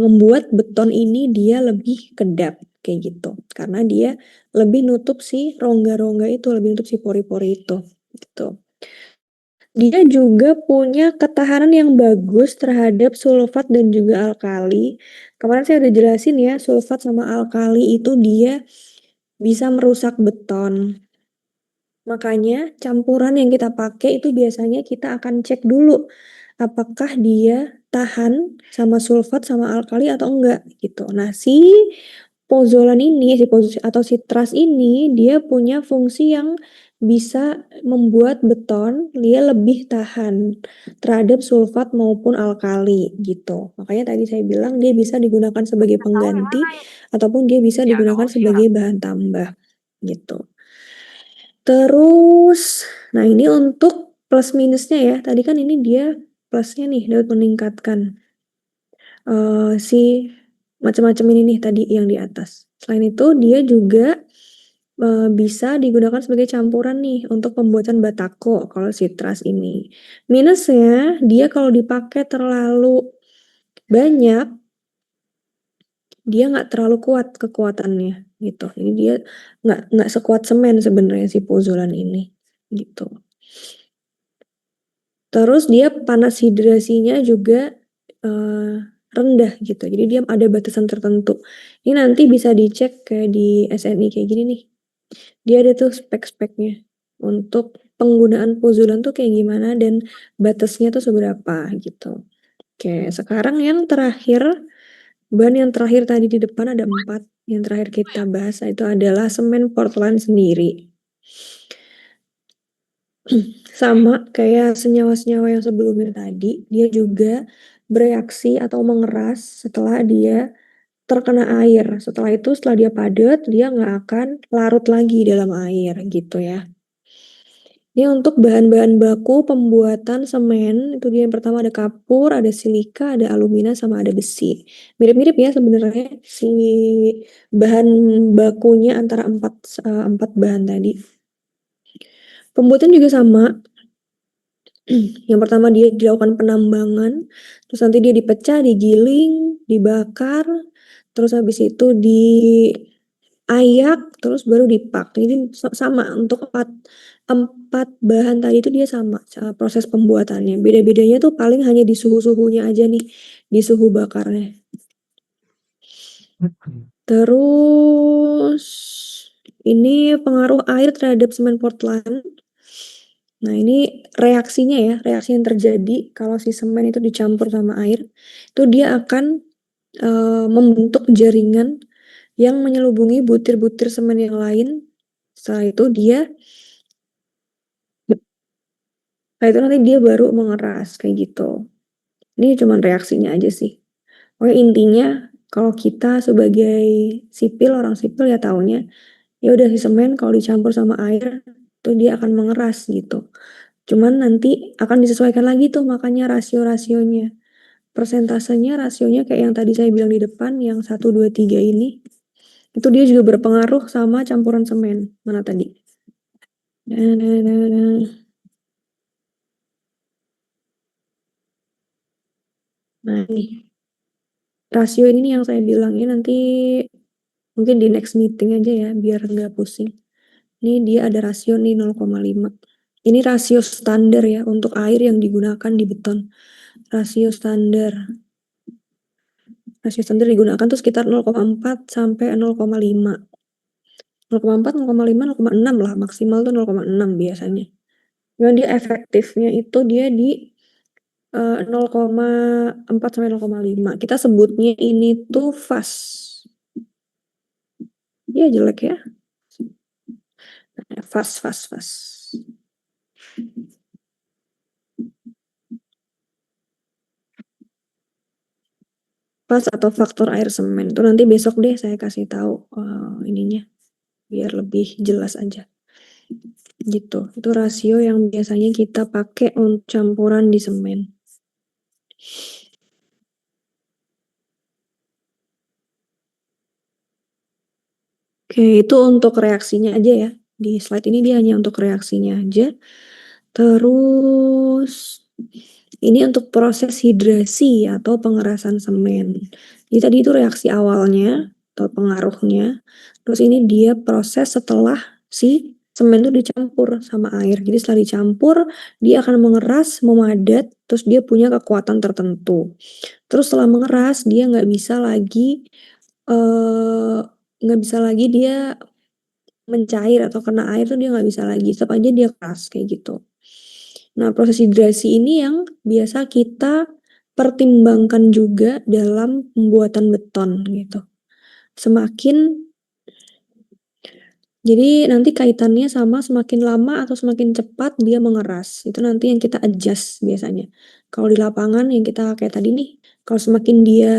membuat beton ini dia lebih kedap kayak gitu. Karena dia lebih nutup si rongga-rongga itu, lebih nutup si pori-pori itu gitu. Dia juga punya ketahanan yang bagus terhadap sulfat dan juga alkali. Kemarin saya udah jelasin ya, sulfat sama alkali itu dia bisa merusak beton. Makanya campuran yang kita pakai itu biasanya kita akan cek dulu apakah dia tahan sama sulfat sama alkali atau enggak gitu. Nah, si pozolan ini atau si truss ini dia punya fungsi yang bisa membuat beton dia lebih tahan terhadap sulfat maupun alkali gitu. Makanya tadi saya bilang dia bisa digunakan sebagai pengganti ataupun dia bisa digunakan sebagai bahan tambah gitu. Terus, nah ini untuk plus minusnya ya. Tadi kan ini dia plusnya nih dapat meningkatkan si macam-macam ini nih tadi yang di atas. Selain itu dia juga bisa digunakan sebagai campuran nih untuk pembuatan batako kalau si truss ini. Minusnya dia kalau dipakai terlalu banyak dia nggak terlalu kuat kekuatannya gitu. Jadi dia nggak sekuat semen sebenarnya si pozolan ini gitu. Terus dia panas hidrasinya juga rendah gitu. Jadi dia ada batasan tertentu. Ini nanti bisa dicek kayak di SNI kayak gini nih. Dia ada tuh spek-speknya untuk penggunaan pozolan tuh kayak gimana dan batasnya tuh seberapa gitu. Oke, sekarang yang terakhir, bahan yang terakhir tadi di depan ada 4. Yang terakhir kita bahas itu adalah semen Portland sendiri. Sama kayak senyawa-senyawa yang sebelumnya tadi, dia juga bereaksi atau mengeras setelah dia terkena air. Setelah itu, setelah dia padat, dia nggak akan larut lagi dalam air gitu ya. Ini untuk bahan-bahan baku pembuatan semen, itu dia yang pertama ada kapur, ada silika, ada alumina, sama ada besi. Mirip-mirip ya sebenarnya si bahan bakunya antara empat bahan tadi. Pembuatan juga sama. Yang pertama dia dilakukan penambangan, terus nanti dia dipecah, digiling, dibakar, terus habis itu diayak, terus baru dipak. Jadi sama untuk empat bahan tadi itu dia sama proses pembuatannya. Beda-bedanya tuh paling hanya di suhu-suhunya aja nih, di suhu bakarnya. Terus ini pengaruh air terhadap semen Portland. Nah ini reaksinya ya, reaksi yang terjadi kalau si semen itu dicampur sama air, itu dia akan membentuk jaringan yang menyelubungi butir-butir semen yang lain. Setelah itu nanti dia baru mengeras kayak gitu. Ini cuma reaksinya aja sih. Pokoknya intinya kalau kita sebagai sipil, orang sipil ya taunya, ya udah si semen kalau dicampur sama air tuh dia akan mengeras gitu. Cuman nanti akan disesuaikan lagi tuh makanya rasio-rasionya. Persentasenya, rasionya kayak yang tadi saya bilang di depan, yang 1, 2, 3 ini. Itu dia juga berpengaruh sama campuran semen. Mana tadi? Nah. Nah nih, rasio ini nih yang saya bilangin nanti mungkin di next meeting aja ya, biar nggak pusing. Ini dia ada rasio nih 0,5. Ini rasio standar ya untuk air yang digunakan di beton. Rasio standar. Rasio standar digunakan tuh sekitar 0,4 sampai 0,5. 0,4, 0,5, 0,6 lah. Maksimal tuh 0,6 biasanya. Cuman dia efektifnya itu dia di 0,4 sampai 0,5. Kita sebutnya ini tuh fast. Dia jelek ya. Fast. Fast atau faktor air semen. Itu nanti besok deh saya kasih tahu ininya. Biar lebih jelas aja. Gitu. Itu rasio yang biasanya kita pakai untuk campuran di semen. Oke, itu untuk reaksinya aja ya. Di slide ini dia hanya untuk reaksinya aja. Terus ini untuk proses hidrasi atau pengerasan semen. Jadi tadi itu reaksi awalnya atau pengaruhnya. Terus ini dia proses setelah si semen itu dicampur sama air. Jadi setelah dicampur, dia akan mengeras, memadat, terus dia punya kekuatan tertentu. Terus setelah mengeras, dia nggak bisa lagi dia mencair atau kena air tuh dia nggak bisa lagi, tetap aja dia keras kayak gitu. Nah, proses hidrasi ini yang biasa kita pertimbangkan juga dalam pembuatan beton gitu. Jadi nanti kaitannya sama semakin lama atau semakin cepat dia mengeras. Itu nanti yang kita adjust biasanya. Kalau di lapangan yang kita kayak tadi nih, kalau semakin dia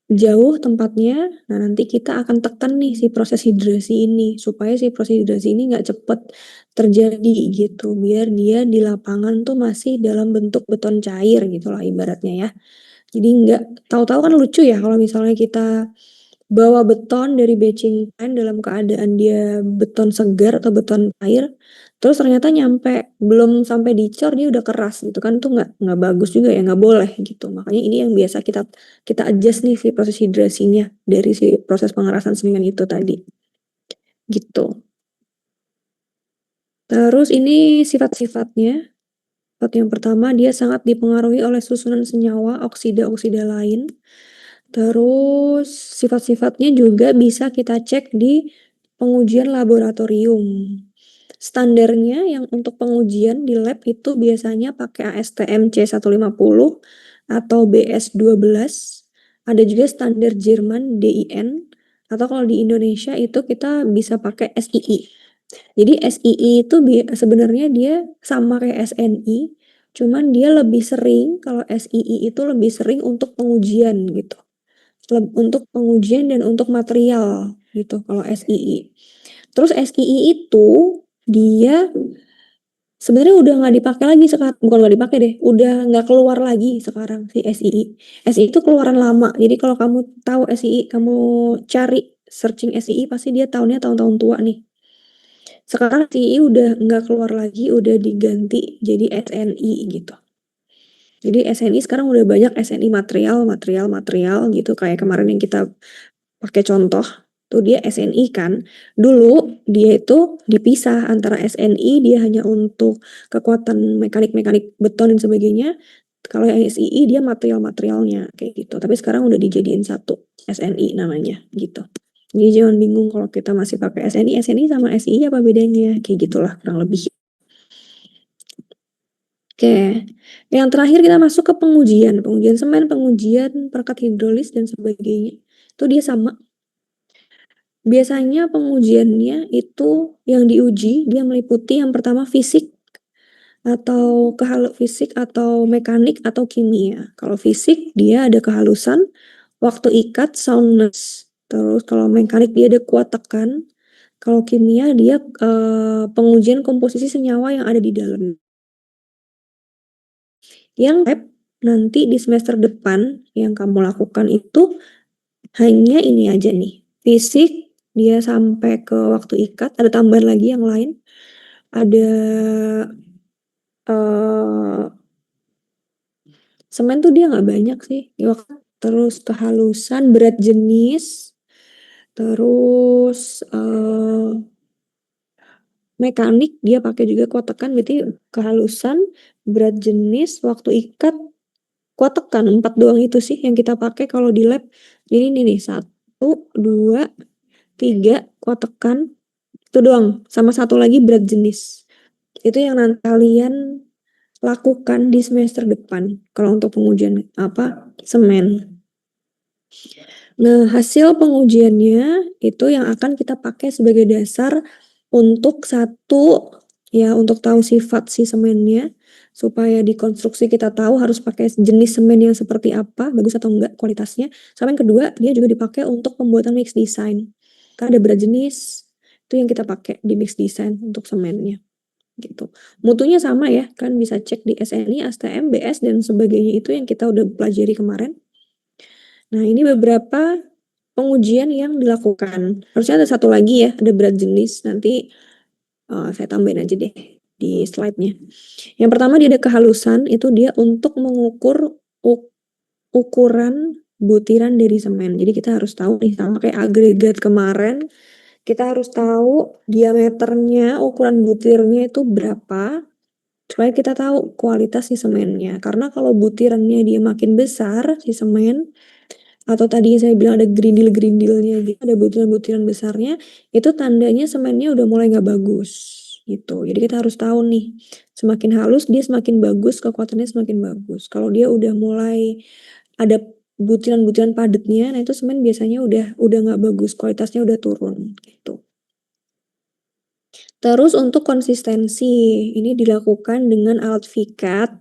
jauh tempatnya, nah nanti kita akan tekan nih si proses hidrasi ini supaya si proses hidrasi ini nggak cepet terjadi gitu, biar dia di lapangan tuh masih dalam bentuk beton cair gitu lah ibaratnya ya. Jadi nggak tahu-tahu kan lucu ya kalau misalnya kita bawa beton dari batching plant dalam keadaan dia beton segar atau beton cair, terus ternyata belum sampai dicor dia udah keras gitu kan, tuh nggak bagus juga ya, nggak boleh gitu. Makanya ini yang biasa kita adjust nih si proses hidrasinya dari si proses pengerasan semen itu tadi. Gitu. Terus ini sifat-sifatnya. Sifat yang pertama, dia sangat dipengaruhi oleh susunan senyawa oksida-oksida lain. Terus sifat-sifatnya juga bisa kita cek di pengujian laboratorium. Standarnya yang untuk pengujian di lab itu biasanya pakai ASTM C150 atau BS12. Ada juga standar Jerman DIN, atau kalau di Indonesia itu kita bisa pakai SII. Jadi SII itu sebenarnya dia sama kayak SNI, cuman dia lebih sering, kalau SII itu lebih sering untuk pengujian gitu. Untuk pengujian dan untuk material gitu kalau SII. Terus SII itu dia sebenarnya udah nggak dipakai lagi sekarang, bukan nggak dipakai deh, udah nggak keluar lagi sekarang si SII. SII itu keluaran lama. Jadi kalau kamu tahu SII, kamu cari searching SII pasti dia tahunnya tahun-tahun tua nih. Sekarang SII udah nggak keluar lagi, udah diganti jadi SNI gitu. Jadi SNI sekarang udah banyak SNI material gitu, kayak kemarin yang kita pakai contoh tuh dia SNI kan. Dulu dia itu dipisah antara SNI dia hanya untuk kekuatan mekanik beton dan sebagainya. Kalau yang SII dia materialnya kayak gitu. Tapi sekarang udah dijadiin satu, SNI namanya gitu. Jadi jangan bingung kalau kita masih pakai SNI sama SII apa bedanya, kayak gitulah kurang lebih. Oke, yang terakhir kita masuk ke pengujian semen, pengujian perangkat hidrolis dan sebagainya. Itu dia sama. Biasanya pengujiannya itu yang diuji dia meliputi yang pertama fisik atau fisik atau mekanik atau kimia. Kalau fisik dia ada kehalusan, waktu ikat, soundness. Terus kalau mekanik dia ada kuat tekan. Kalau kimia dia pengujian komposisi senyawa yang ada di dalam. Yang lab nanti di semester depan yang kamu lakukan itu hanya ini aja nih. Fisik dia sampai ke waktu ikat, ada tambahan lagi yang lain. Ada Semen tuh dia nggak banyak sih. Terus kehalusan, berat jenis, terus mekanik dia pakai juga kuat tekan, berarti kehalusan, berat jenis, waktu ikat, kuat tekan, 4 doang itu sih yang kita pakai kalau di lab. Jadi ini nih 1, 2, 3 kuat tekan, itu doang. Sama satu lagi berat jenis. Itu yang nanti kalian lakukan di semester depan kalau untuk pengujian semen. Nah, hasil pengujiannya itu yang akan kita pakai sebagai dasar untuk untuk tahu sifat si semennya, supaya di konstruksi kita tahu harus pakai jenis semen yang seperti apa, bagus atau enggak kualitasnya. Sama yang kedua, dia juga dipakai untuk pembuatan mix design. Karena ada berat jenis, itu yang kita pakai di mix design untuk semennya. Gitu. Mutunya sama ya, kan bisa cek di SNI, STM, BS, dan sebagainya itu yang kita udah pelajari kemarin. Nah, ini beberapa pengujian yang dilakukan. Harusnya ada satu lagi ya, ada berat jenis. Nanti saya tambahin aja deh di slide-nya. Yang pertama dia ada kehalusan, itu dia untuk mengukur ukuran butiran dari semen. Jadi kita harus tahu nih, sama kayak agregat kemarin, kita harus tahu diameternya, ukuran butirnya itu berapa, supaya kita tahu kualitas si semennya. Karena kalau butirannya dia makin besar, si semen, atau tadi saya bilang ada gerindil-gerindilnya gitu, ada butiran-butiran besarnya, itu tandanya semennya udah mulai nggak bagus gitu. Jadi kita harus tahu nih, semakin halus dia semakin bagus, kekuatannya semakin bagus. Kalau dia udah mulai ada butiran-butiran padatnya, nah itu semen biasanya udah nggak bagus, kualitasnya udah turun gitu. Terus untuk konsistensi, ini dilakukan dengan alat vikat.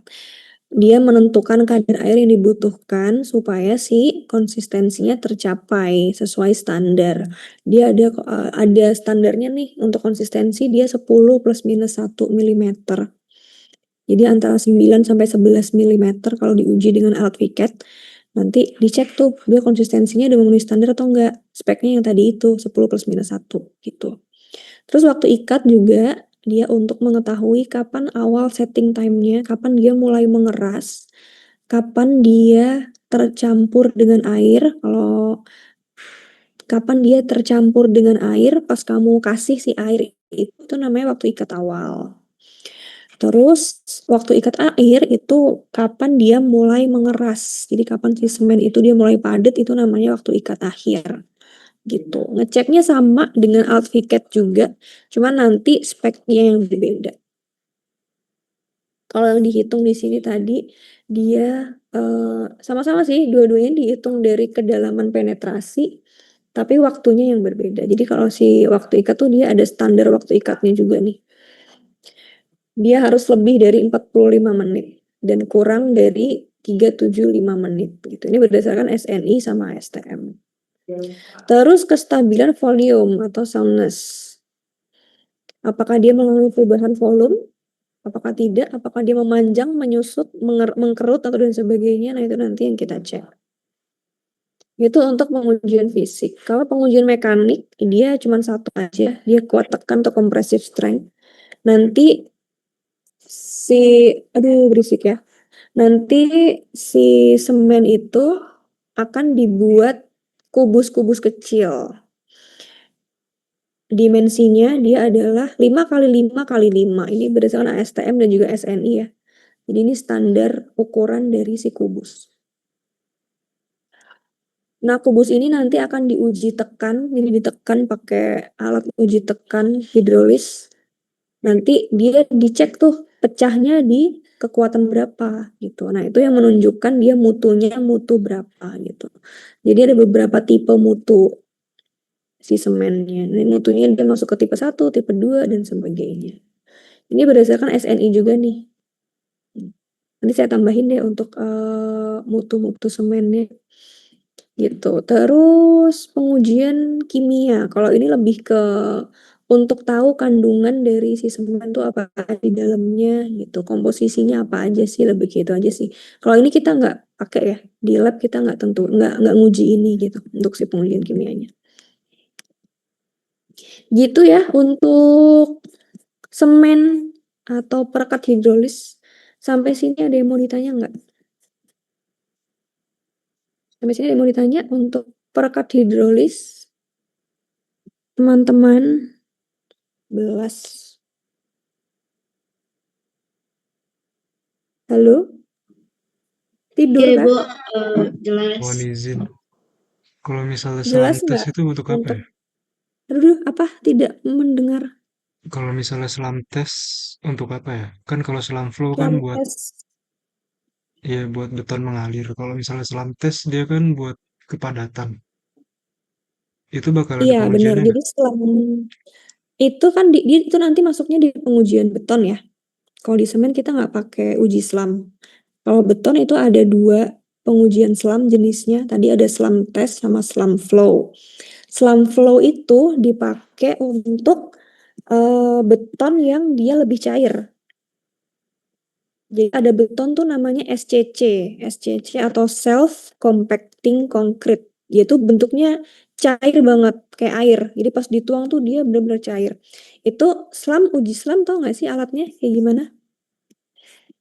Dia menentukan kadar air yang dibutuhkan supaya si konsistensinya tercapai sesuai standar. Dia ada standarnya nih untuk konsistensi, dia 10 plus minus 1 mm. Jadi antara 9 sampai 11 mm kalau diuji dengan alat vikat. Nanti dicek tuh dia konsistensinya udah memenuhi standar atau enggak. Speknya yang tadi itu 10 plus minus 1 gitu. Terus waktu ikat juga dia untuk mengetahui kapan awal setting time-nya, kapan dia mulai mengeras, kapan dia tercampur dengan air. Kapan dia tercampur dengan air pas kamu kasih si air itu namanya waktu ikat awal. Terus waktu ikat air itu kapan dia mulai mengeras. Jadi kapan si semen itu dia mulai padat itu namanya waktu ikat akhir. Gitu. Ngeceknya sama dengan alat vikat juga, cuman nanti speknya yang berbeda. Kalau yang dihitung di sini tadi dia sama-sama sih, dua-duanya dihitung dari kedalaman penetrasi, tapi waktunya yang berbeda. Jadi kalau si waktu ikat tuh dia ada standar waktu ikatnya juga nih. Dia harus lebih dari 45 menit dan kurang dari 375 menit gitu. Ini berdasarkan SNI sama STM. Terus kestabilan volume atau soundness. Apakah dia mengalami perubahan volume? Apakah tidak? Apakah dia memanjang, menyusut, mengkerut atau dan sebagainya? Nah, itu nanti yang kita cek. Itu untuk pengujian fisik. Kalau pengujian mekanik, dia cuma satu aja. Dia kuat tekan atau compressive strength. Nanti berisik ya. Nanti si semen itu akan dibuat kubus-kubus kecil. Dimensinya dia adalah 5 kali 5 kali 5. Ini berdasarkan ASTM dan juga SNI ya. Jadi ini standar ukuran dari si kubus. Nah, kubus ini nanti akan diuji tekan, jadi ditekan pakai alat uji tekan hidrolis. Nanti dia dicek tuh pecahnya di kekuatan berapa gitu. Nah, itu yang menunjukkan dia mutunya mutu berapa gitu. Jadi ada beberapa tipe mutu si semennya. Ini mutunya dia masuk ke tipe 1, tipe 2 dan sebagainya. Ini berdasarkan SNI juga nih. Nanti saya tambahin deh untuk mutu-mutu semennya gitu. Terus pengujian kimia. Kalau ini lebih ke untuk tahu kandungan dari si semen tuh apa di dalamnya gitu. Komposisinya apa aja sih, lebih gitu aja sih. Kalau ini kita nggak pakai ya. Di lab kita nggak nggak nguji ini gitu untuk si pengujian kimianya. Gitu ya untuk semen atau perekat hidrolis. Sampai sini ada yang mau ditanya nggak? Sampai sini ada yang mau ditanya untuk perekat hidrolis? Teman-teman, belas. Halo? Tidur Iya, kah? Ibu. Jelas. Mohon izin. Kalau misalnya Jelas selam tes nggak itu untuk apa untuk ya? aduh, apa? Tidak mendengar. Kalau misalnya selam tes untuk apa ya? Kan kalau selam flow kan Selam buat tes. buat beton mengalir. Kalau misalnya selam tes dia kan buat kepadatan. Itu bakal ada Iya, benar. pengujiannya Jadi nggak? selam itu kan itu nanti masuknya di pengujian beton ya. Kalau di semen kita nggak pakai uji selam. Kalau beton itu ada 2 pengujian selam jenisnya. Tadi ada selam tes sama selam flow. Selam flow itu dipakai untuk beton yang dia lebih cair. Jadi ada beton tuh namanya SCC atau self compacting concrete. Dia tuh bentuknya cair banget kayak air. Jadi pas dituang tuh dia benar-benar cair. Itu uji selam tau gak sih alatnya kayak gimana?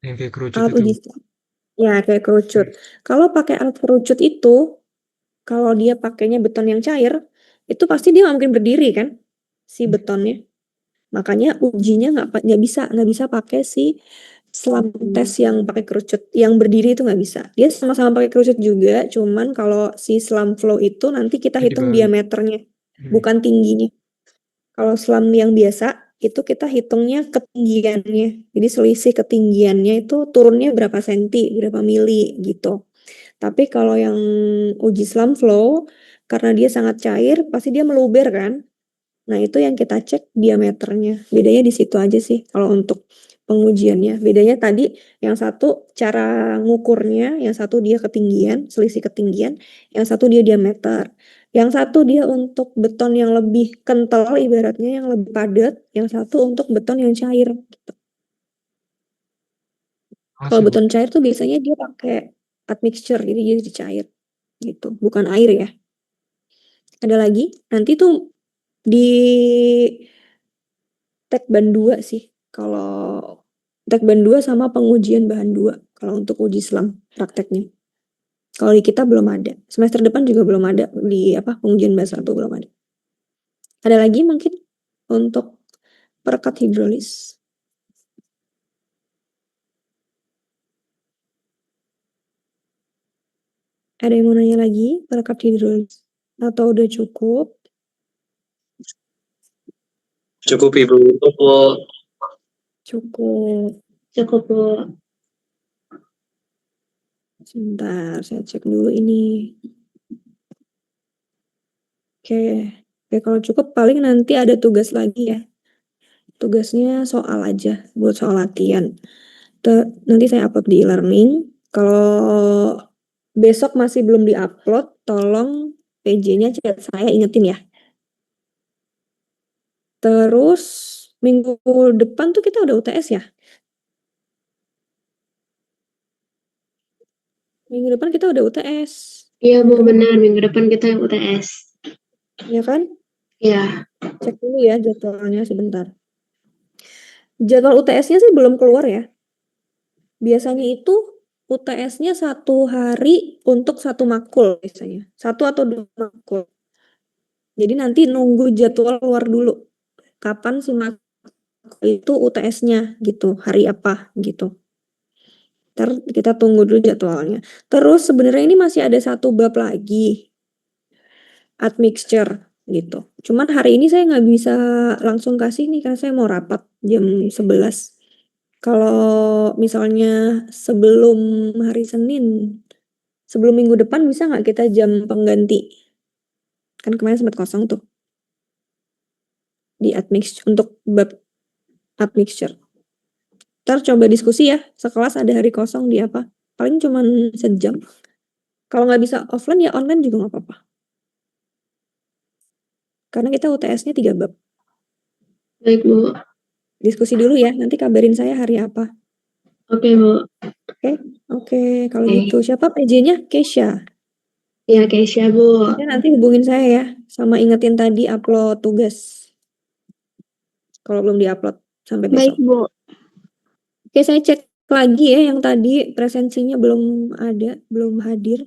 Yang kayak kerucut Alat itu. uji selam. Ya kayak kerucut. Hmm. Kalau pakai alat kerucut itu, kalau dia pakainya beton yang cair, itu pasti dia nggak mungkin berdiri kan, si betonnya. Makanya ujinya nggak bisa pakai si selam tes yang pakai kerucut, yang berdiri itu nggak bisa. Dia sama-sama pakai kerucut juga, cuman kalau si selam flow itu nanti kita Jadi hitung dibalik. diameternya, Hmm. bukan tingginya. Kalau selam yang biasa itu kita hitungnya ketinggiannya. Jadi selisih ketinggiannya itu turunnya berapa senti, berapa mili gitu. Tapi kalau yang uji selam flow, karena dia sangat cair, pasti dia meluber kan. Nah, itu yang kita cek diameternya. Bedanya di situ aja sih kalau untuk pengujiannya. Bedanya tadi yang satu cara ngukurnya, yang satu dia ketinggian, selisih ketinggian, yang satu dia diameter. Yang satu dia untuk beton yang lebih kental ibaratnya yang lebih padat, yang satu untuk beton yang cair. Kalau Masih, Bu. beton cair tuh biasanya dia pakai admixture, jadi dia cair gitu, bukan air ya. Ada lagi? Nanti tuh di Tekban 2 sih. Kalau Tekban 2 sama pengujian bahan 2 kalau untuk uji selam prakteknya. Kalau di kita belum ada. Semester depan juga belum ada di pengujian bahasa 1 belum ada. Ada lagi mungkin untuk perekat hidrolis. Ada yang mau nanya lagi perekat hidrolis atau udah cukup? Cukup Ibu. Cukup. Cukup. Cukup, Bu. Sebentar, saya cek dulu ini. Oke. Oke, kalau cukup paling nanti ada tugas lagi ya. Tugasnya soal aja, buat soal latihan. Nanti saya upload di e-learning. Kalau besok masih belum di-upload, tolong PJ-nya chat saya, ingetin ya. Terus minggu depan tuh kita udah UTS ya? Minggu depan kita udah UTS. Iya, Bu, benar. Minggu depan kita yang UTS. Ya kan? Iya. Cek dulu ya jadwalnya sebentar. Jadwal UTS-nya sih belum keluar ya. Biasanya itu UTS-nya 1 hari untuk 1 makul biasanya. 1 atau 2 makul. Jadi nanti nunggu jadwal keluar dulu. Kapan si makul itu UTS-nya gitu, hari apa gitu. Ntar kita tunggu dulu jadwalnya. Terus sebenarnya ini masih ada 1 bab lagi. Admixture gitu. Cuman hari ini saya nggak bisa langsung kasih nih karena saya mau rapat jam 11. Kalau misalnya sebelum hari Senin, sebelum minggu depan bisa nggak kita jam pengganti? Kan kemarin sempat kosong tuh di admixture untuk bab admixture. Ntar coba diskusi ya, sekelas ada hari kosong di apa? Paling cuman sejam. Kalau nggak bisa offline ya online juga nggak apa-apa. Karena kita UTS-nya 3 bab. Baik, Bu. Diskusi dulu ya, nanti kabarin saya hari apa. Oke, Bu. Oke, kalau Oke. gitu. Siapa PJ-nya? Keisha. Iya, Keisha, Bu. Ya, nanti hubungin saya ya, sama ingetin tadi upload tugas. Kalau belum diupload sampai Baik, besok. Bu. Oke, saya cek lagi ya yang tadi presensinya belum ada, belum hadir.